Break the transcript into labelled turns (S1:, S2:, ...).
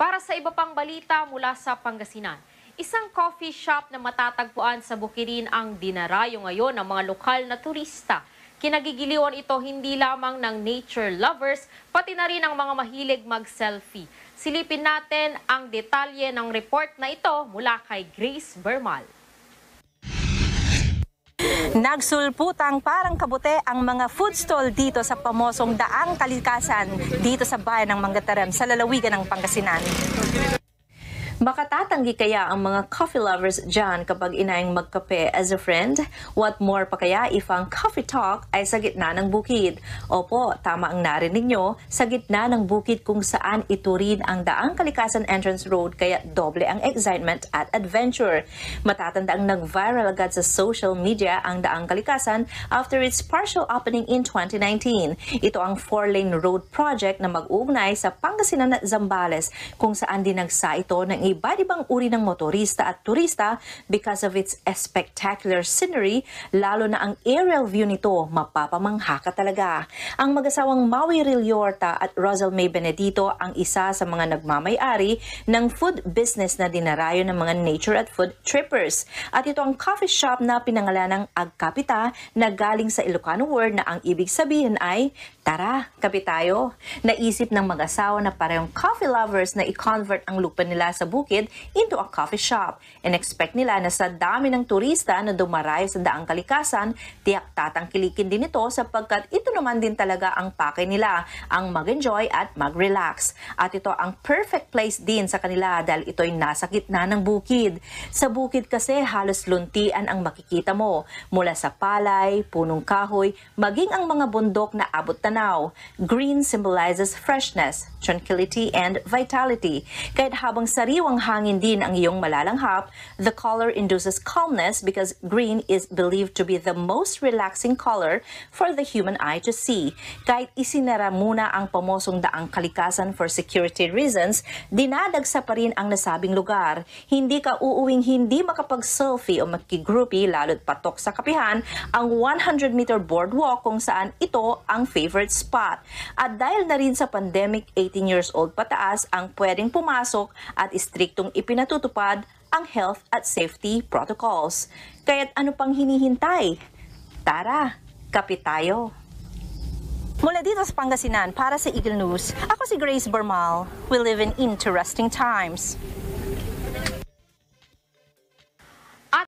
S1: Para sa iba pang balita mula sa Pangasinan, isang coffee shop na matatagpuan sa Bukirin ang dinarayo ngayon ng mga lokal na turista. Kinagigiliwan ito hindi lamang ng nature lovers, pati na rin ang mga mahilig mag-selfie. Silipin natin ang detalye ng report na ito mula kay Grace Bermal.
S2: Nagsulputang parang kabute ang mga food stall dito sa pamosong Daang Kalikasan dito sa bayan ng Manggataram sa lalawigan ng Pangasinan. Makatatanggi kaya ang mga coffee lovers dyan kapag inaing magkape as a friend? What more pa kaya if ang coffee talk ay sa gitna ng bukid? Opo, tama ang narinig nyo, sa gitna ng bukid kung saan ito rin ang Daang Kalikasan Entrance Road kaya doble ang excitement at adventure. Matatanda ang nag-viral agad sa social media ang Daang Kalikasan after its partial opening in 2019. Ito ang 4-lane road project na mag-uugnay sa Pangasinan at Zambales kung saan dinagsa ito ng iba't ibang uri ng motorista at turista because of its spectacular scenery, lalo na ang aerial view nito, mapapamangha ka talaga. Ang mag-asawang Maui Rilliorta at Rosel May Benedito ang isa sa mga nagmamay-ari ng food business na dinarayo ng mga nature at food trippers. At ito ang coffee shop na pinangalan ng Agkapita na galing sa Ilocano word na ang ibig sabihin ay, tara, kape tayo. Naisip ng mag-asawa na parehong coffee lovers na i-convert ang lupa nila sa bukid into a coffee shop. And expect nila na sa dami ng turista na dumarayo sa Daang Kalikasan, tiyak tatangkilikin din ito sapagkat ito naman din talaga ang pakay nila, ang mag-enjoy at mag-relax. At ito ang perfect place din sa kanila dahil ito'y nasa gitna ng bukid. Sa bukid kasi halos luntian ang makikita mo, mula sa palay, punong kahoy, maging ang mga bundok na abot tanaw. Green symbolizes freshness, tranquility, and vitality. Kahit habang sariwang hangin din ang iyong malalanghap, the color induces calmness because green is believed to be the most relaxing color for the human eye to see. Kahit isinara muna ang pamosong Daang Kalikasan for security reasons, dinadagsa pa rin ang nasabing lugar. Hindi ka uuwing hindi makapag-selfie o makigroupie lalo't patok sa kapihan ang 100-meter boardwalk kung saan ito ang favorite spot. At dahil na rin sa pandemic, 18 years old pataas ang pwedeng pumasok at striktong ipinatutupad ang health at safety protocols. Kaya't ano pang hinihintay? Tara, kape tayo! Mula dito sa Pangasinan para sa Eagle News, ako si Grace Bermal. We live in interesting times.